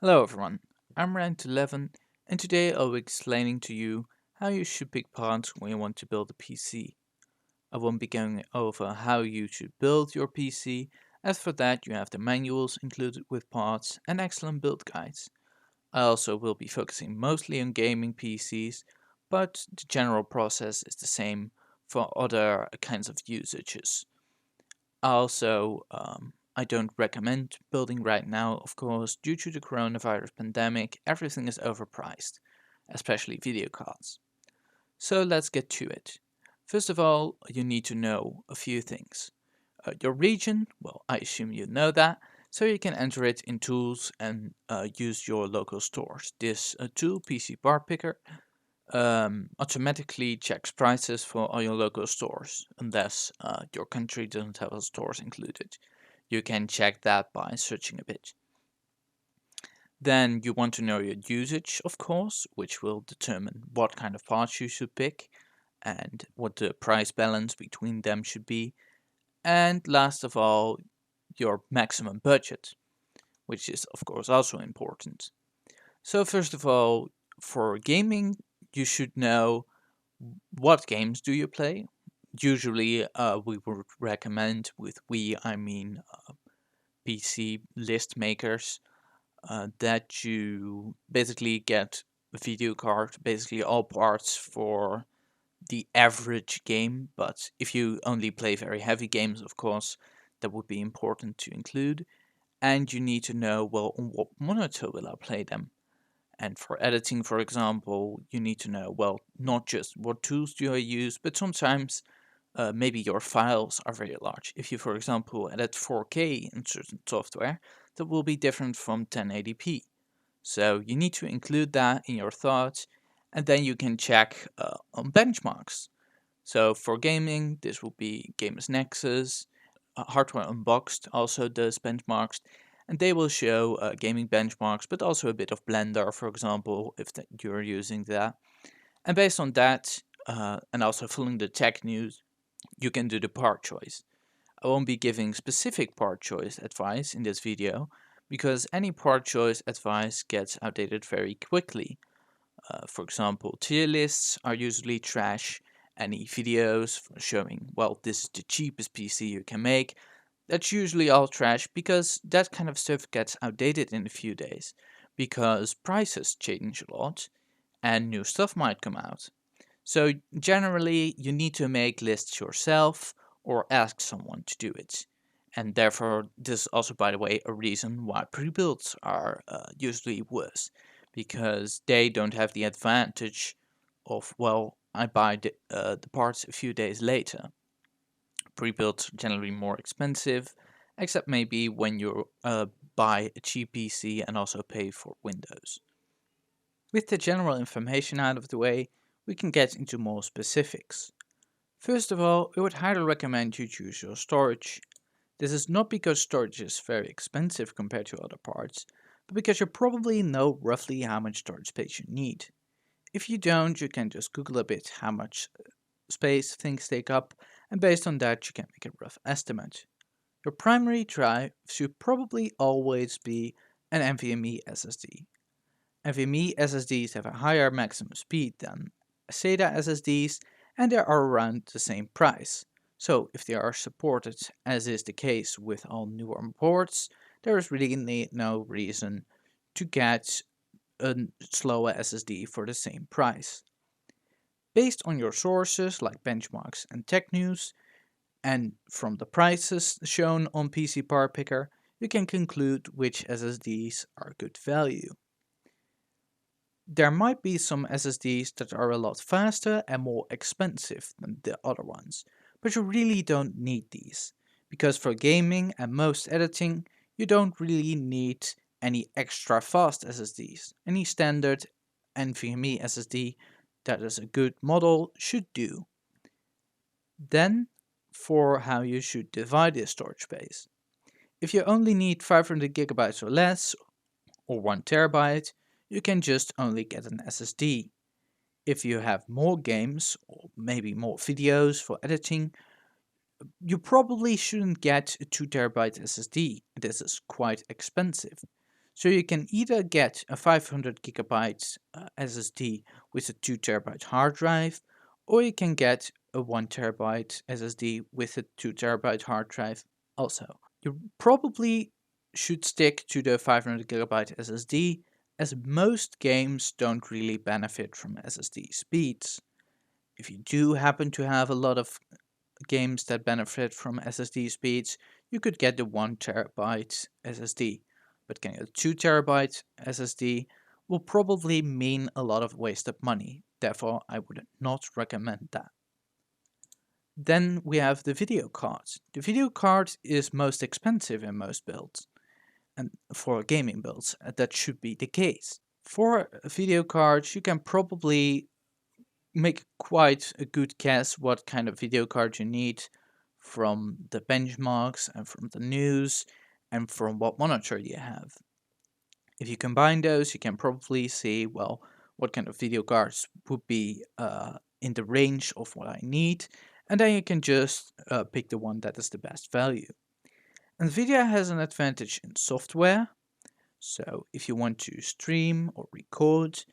Hello everyone, I'm Rant11 and today I'll be explaining to you how you should pick parts when you want to build a PC. I won't be going over how you should build your PC, as for that you have the manuals included with parts and excellent build guides. I also will be focusing mostly on gaming PCs, but the general process is the same for other kinds of usages. I don't recommend building right now, of course, due to the coronavirus pandemic, everything is overpriced, especially video cards. So let's get to it. First of all, you need to know a few things. Your region, well, I assume you know that, so you can enter it in tools and use your local stores. This tool, PC Bar Picker, automatically checks prices for all your local stores, unless your country doesn't have stores included. You can check that by searching a bit. Then you want to know your usage, of course, which will determine what kind of parts you should pick and what the price balance between them should be. And last of all, your maximum budget, which is of course also important. So first of all, for gaming, you should know what games do you play. Usually, we would recommend, with we I mean PC list makers, that you basically get a video card, basically all parts for the average game. But if you only play very heavy games, of course, that would be important to include. And you need to know, well, on what monitor will I play them? And for editing, for example, you need to know, well, not just what tools do I use, but sometimes maybe your files are very large. If you, for example, edit 4K in certain software, that will be different from 1080p. So you need to include that in your thoughts, and then you can check on benchmarks. So for gaming, this will be Gamers Nexus. Hardware Unboxed also does benchmarks, and they will show gaming benchmarks, but also a bit of Blender, for example, if you're using that. And based on that, and also following the tech news, you can do the part choice. I won't be giving specific part choice advice in this video, because any part choice advice gets outdated very quickly. For example, tier lists are usually trash. Any videos showing, well, this is the cheapest PC you can make, that's usually all trash, because that kind of stuff gets outdated in a few days, because prices change a lot and new stuff might come out. So generally, you need to make lists yourself or ask someone to do it. And therefore, this is also, by the way, a reason why pre-builds are usually worse, because they don't have the advantage of, well, I buy the parts a few days later. Pre-builds are generally more expensive, except maybe when you buy a cheap PC and also pay for Windows. With the general information out of the way, we can get into more specifics. First of all, we would highly recommend you choose your storage. This is not because storage is very expensive compared to other parts, but because you probably know roughly how much storage space you need. If you don't, you can just Google a bit how much space things take up, and based on that you can make a rough estimate. Your primary drive should probably always be an NVMe SSD. NVMe SSDs have a higher maximum speed than SATA SSDs, and they are around the same price. So if they are supported, as is the case with all newer boards, there is really no reason to get a slower SSD for the same price. Based on your sources like benchmarks and tech news, and from the prices shown on PC Part Picker, you can conclude which SSDs are good value. There might be some SSDs that are a lot faster and more expensive than the other ones, but you really don't need these, because for gaming and most editing, you don't really need any extra fast SSDs. Any standard NVMe SSD that is a good model should do. Then, for how you should divide the storage space. If you only need 500 gigabytes or less, or 1 terabyte, you can just only get an SSD. If you have more games, or maybe more videos for editing, you probably shouldn't get a 2 terabyte SSD. This is quite expensive. So you can either get a 500 gigabytes SSD with a 2 terabyte hard drive, or you can get a 1 terabyte SSD with a 2 terabyte hard drive also. You probably should stick to the 500 gigabyte SSD, as most games don't really benefit from SSD speeds. If you do happen to have a lot of games that benefit from SSD speeds, you could get the 1 terabyte SSD. But getting a 2 terabyte SSD will probably mean a lot of wasted money. Therefore, I would not recommend that. Then we have the video card. The video card is most expensive in most builds, and for gaming builds, that should be the case. For a video card, you can probably make quite a good guess what kind of video card you need from the benchmarks and from the news and from what monitor you have. If you combine those, you can probably see, well, what kind of video cards would be in the range of what I need, and then you can just pick the one that is the best value. NVIDIA has an advantage in software, so if you want to stream or record,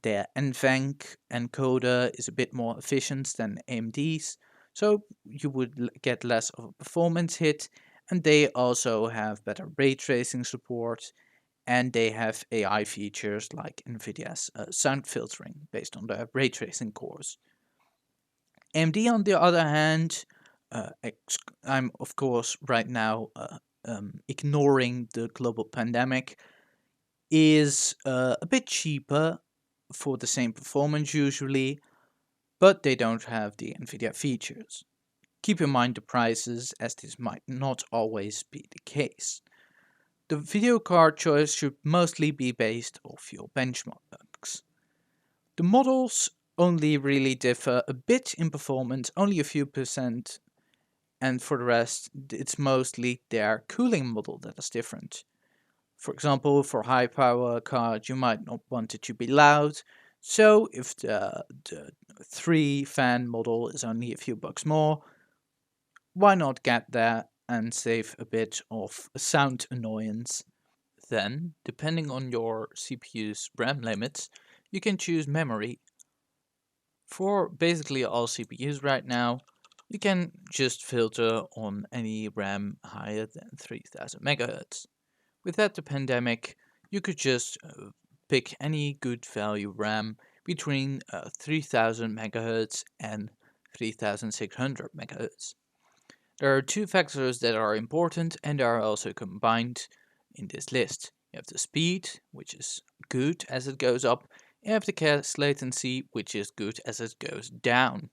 their NVENC encoder is a bit more efficient than AMD's, so you would get less of a performance hit, and they also have better ray tracing support, and they have AI features like NVIDIA's sound filtering based on their ray tracing cores. AMD, on the other hand, I'm of course right now ignoring the global pandemic, is a bit cheaper for the same performance usually, but they don't have the NVIDIA features. Keep in mind the prices, as this might not always be the case. The video card choice should mostly be based off your benchmarks. The models only really differ a bit in performance, only a few percent, and for the rest, it's mostly their cooling model that is different. For example, for high power card, you might not want it to be loud. So if the 3-fan model is only a few bucks more, why not get that and save a bit of sound annoyance? Then, depending on your CPU's RAM limits, you can choose memory. For basically all CPUs right now, you can just filter on any RAM higher than 3000 MHz. Without the pandemic, you could just pick any good value RAM between 3000 MHz and 3600 MHz. There are two factors that are important and are also combined in this list. You have the speed, which is good as it goes up. You have the cache latency, which is good as it goes down.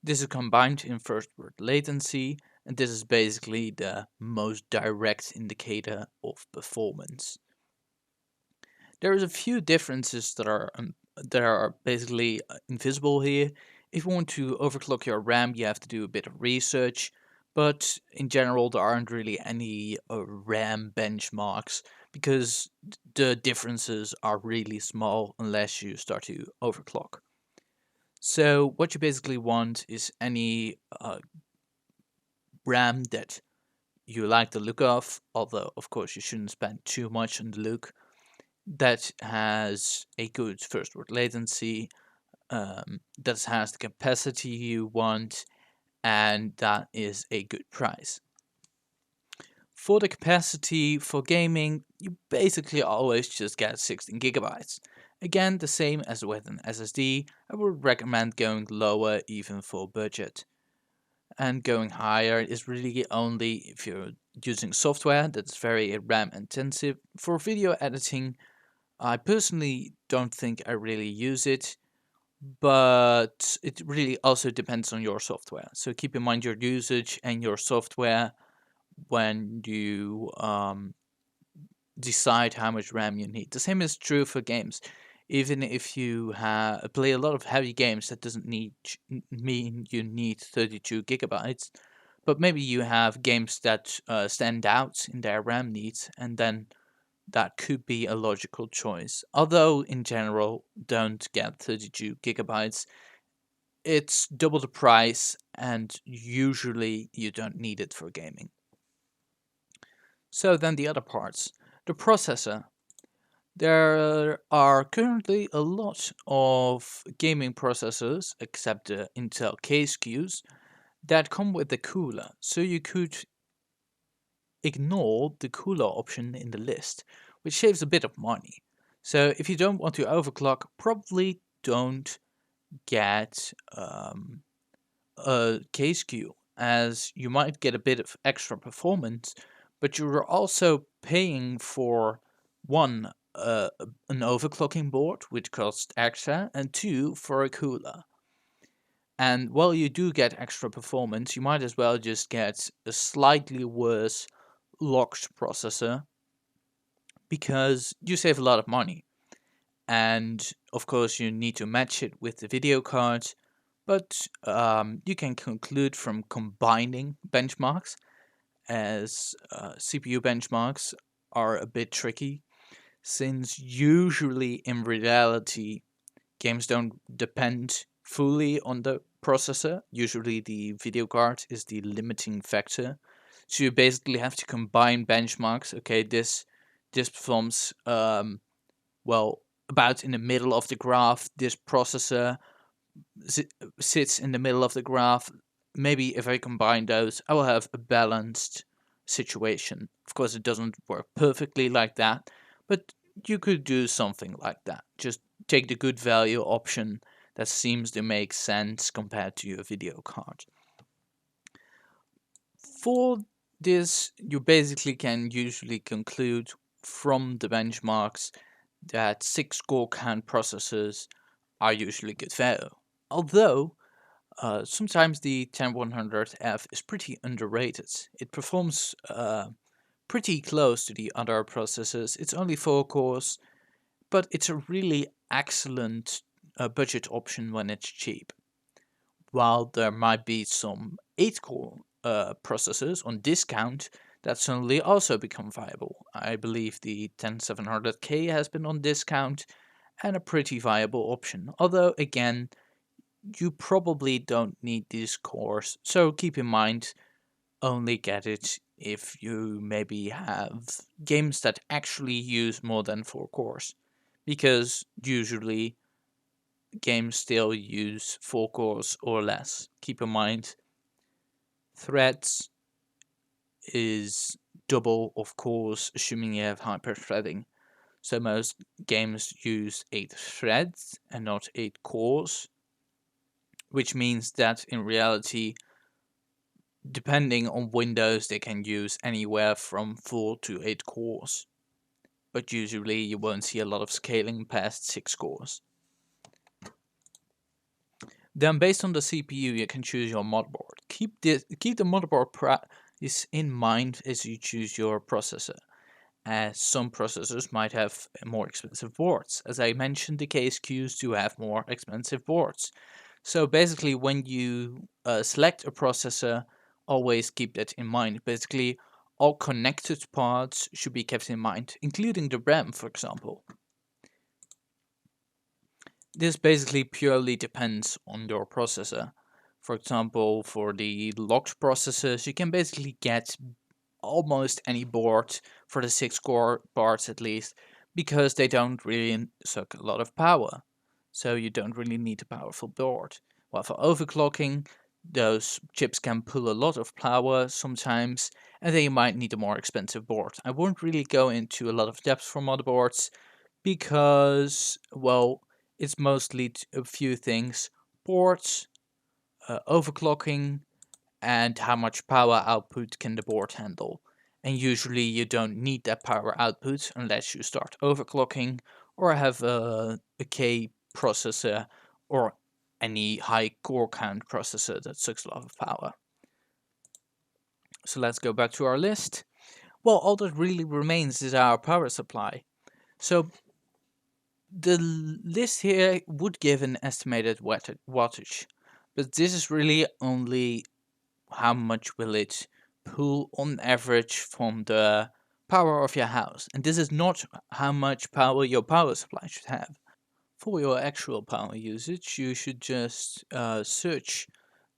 This is combined in first word latency, and this is basically the most direct indicator of performance. There is a few differences that are basically invisible here. If you want to overclock your RAM, you have to do a bit of research, but in general, there aren't really any RAM benchmarks because the differences are really small unless you start to overclock. So what you basically want is any RAM that you like the look of, although of course you shouldn't spend too much on the look, that has a good first word latency, that has the capacity you want, and that is a good price. For the capacity for gaming, you basically always just get 16 gigabytes. Again, the same as with an SSD, I would recommend going lower even for budget. And going higher is really only if you're using software that's very RAM intensive. For video editing, I personally don't think I really use it, but it really also depends on your software. So keep in mind your usage and your software when you decide how much RAM you need. The same is true for games. Even if you play a lot of heavy games, that doesn't mean you need 32 gigabytes. But maybe you have games that stand out in their RAM needs, and then that could be a logical choice. Although, in general, don't get 32 gigabytes. It's double the price, and usually you don't need it for gaming. So then the other parts. The processor. There are currently a lot of gaming processors, except the Intel K SKUs, that come with the cooler, so you could ignore the cooler option in the list, which saves a bit of money. So if you don't want to overclock, probably don't get a K SKU, as you might get a bit of extra performance, but you're also paying for one, an overclocking board, which costs extra, and two, for a cooler. And while you do get extra performance, you might as well just get a slightly worse locked processor because you save a lot of money. And of course, you need to match it with the video card, but you can conclude from combining benchmarks, as CPU benchmarks are a bit tricky, since usually in reality games don't depend fully on the processor. Usually the video card is the limiting factor. So you basically have to combine benchmarks. Okay, this performs well about in the middle of the graph. This processor sits in the middle of the graph. Maybe if I combine those, I will have a balanced situation. Of course, it doesn't work perfectly like that, but you could do something like that. Just take the good value option that seems to make sense compared to your video card. For this, you basically can usually conclude from the benchmarks that 6-core count processors are usually good value. Although sometimes the 10100F is pretty underrated. It performs pretty close to the other processors. It's only 4 cores, but it's a really excellent budget option when it's cheap. While there might be some 8-core processors on discount that suddenly also become viable. I believe the 10700K has been on discount and a pretty viable option. Although again, you probably don't need these cores, so keep in mind only get it if you maybe have games that actually use more than 4 cores, because usually games still use 4 cores or less. Keep in mind, threads is double of cores, assuming you have hyper-threading. So most games use 8 threads and not 8 cores, which means that in reality, depending on Windows, they can use anywhere from 4 to 8 cores. But usually you won't see a lot of scaling past 6 cores. Then based on the CPU, you can choose your motherboard. Keep the motherboard price in mind as you choose your processor, as some processors might have more expensive boards. As I mentioned, the KSQs do have more expensive boards. So basically, when you select a processor, always keep that in mind. Basically, all connected parts should be kept in mind, including the RAM, for example. This basically purely depends on your processor. For example, for the locked processors, you can basically get almost any board for the 6-core parts at least, because they don't really suck a lot of power. So you don't really need a powerful board. While for overclocking, those chips can pull a lot of power sometimes, and then you might need a more expensive board. I won't really go into a lot of depth for motherboards because, well, it's mostly a few things: ports, overclocking, and how much power output can the board handle. And usually you don't need that power output unless you start overclocking or have a K processor or any high core count processor that sucks a lot of power. So let's go back to our list. Well, all that really remains is our power supply. So the list here would give an estimated wattage, but this is really only how much will it pull on average from the power of your house. And this is not how much power your power supply should have. For your actual power usage, you should just search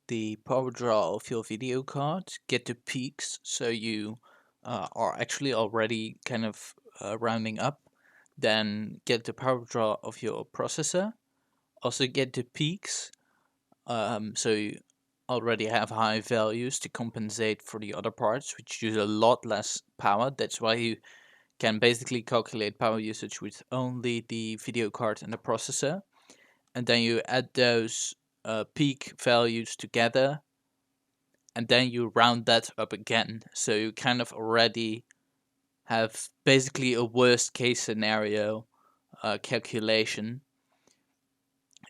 the power draw of your video card, get the peaks so you are actually already kind of rounding up. Then get the power draw of your processor. Also get the peaks, so you already have high values to compensate for the other parts, which use a lot less power. That's why you can basically calculate power usage with only the video card and the processor. And then you add those peak values together, and then you round that up again. So you kind of already have basically a worst case scenario calculation.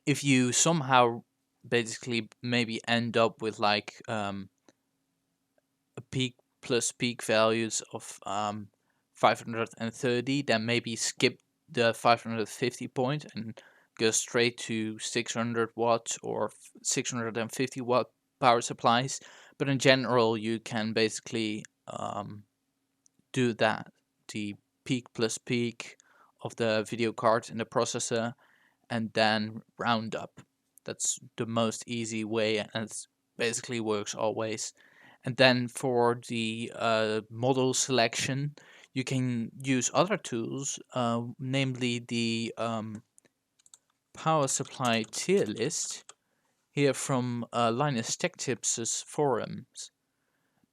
If you somehow basically maybe end up with like a peak plus peak values of 530, then maybe skip the 550 point and go straight to 600 watts or 650 watt power supplies. But in general, you can basically do that, the peak plus peak of the video card and the processor, and then round up. That's the most easy way, and it basically works always. And then for the model selection, you can use other tools, namely the power supply tier list here from Linus Tech Tips' forums.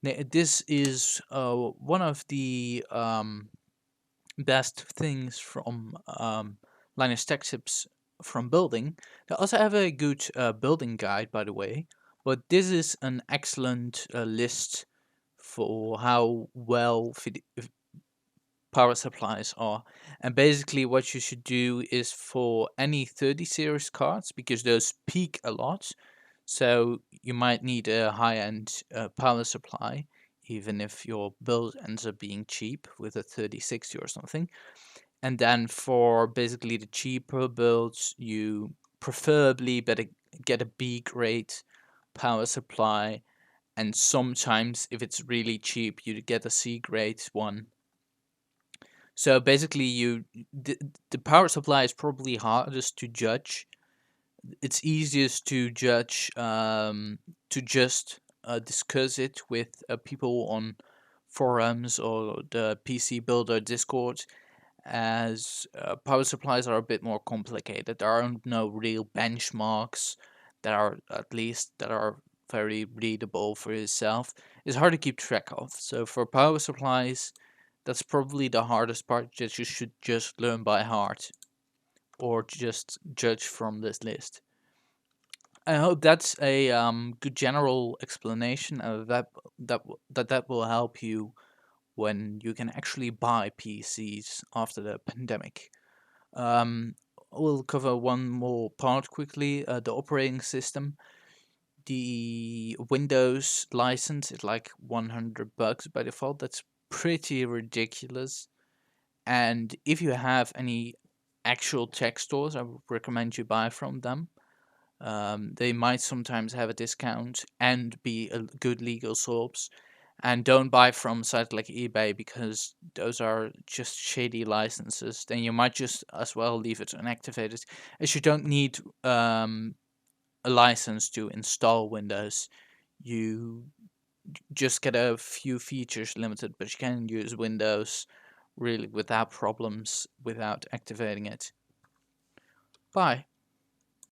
This is one of the best things from Linus Tech Tips from building. They also have a good building guide, by the way, but this is an excellent list for how well power supplies are. And basically what you should do is for any 30 series cards, because those peak a lot, so you might need a high-end power supply, even if your build ends up being cheap with a 3060 or something. And then for basically the cheaper builds, you preferably better get a B grade power supply, and sometimes if it's really cheap, you get a C grade one. So basically, the power supply is probably hardest to judge. It's easiest to judge to just discuss it with people on forums or the PC Builder Discord, as power supplies are a bit more complicated. There are no real benchmarks that are, at least, that are very readable for yourself. It's hard to keep track of. So for power supplies, that's probably the hardest part, that you should just learn by heart or just judge from this list. I hope that's a good general explanation, that will help you when you can actually buy PCs after the pandemic. Um, we'll cover one more part quickly. The operating system. The Windows license is like $100 by default. That's pretty ridiculous. And if you have any actual tech stores, I would recommend you buy from them. They might sometimes have a discount and be a good legal source. And don't buy from sites like eBay, because those are just shady licenses. Then you might just as well leave it unactivated, as you don't need a license to install Windows. You just get a few features limited, but you can use Windows really without problems without activating it. Bye.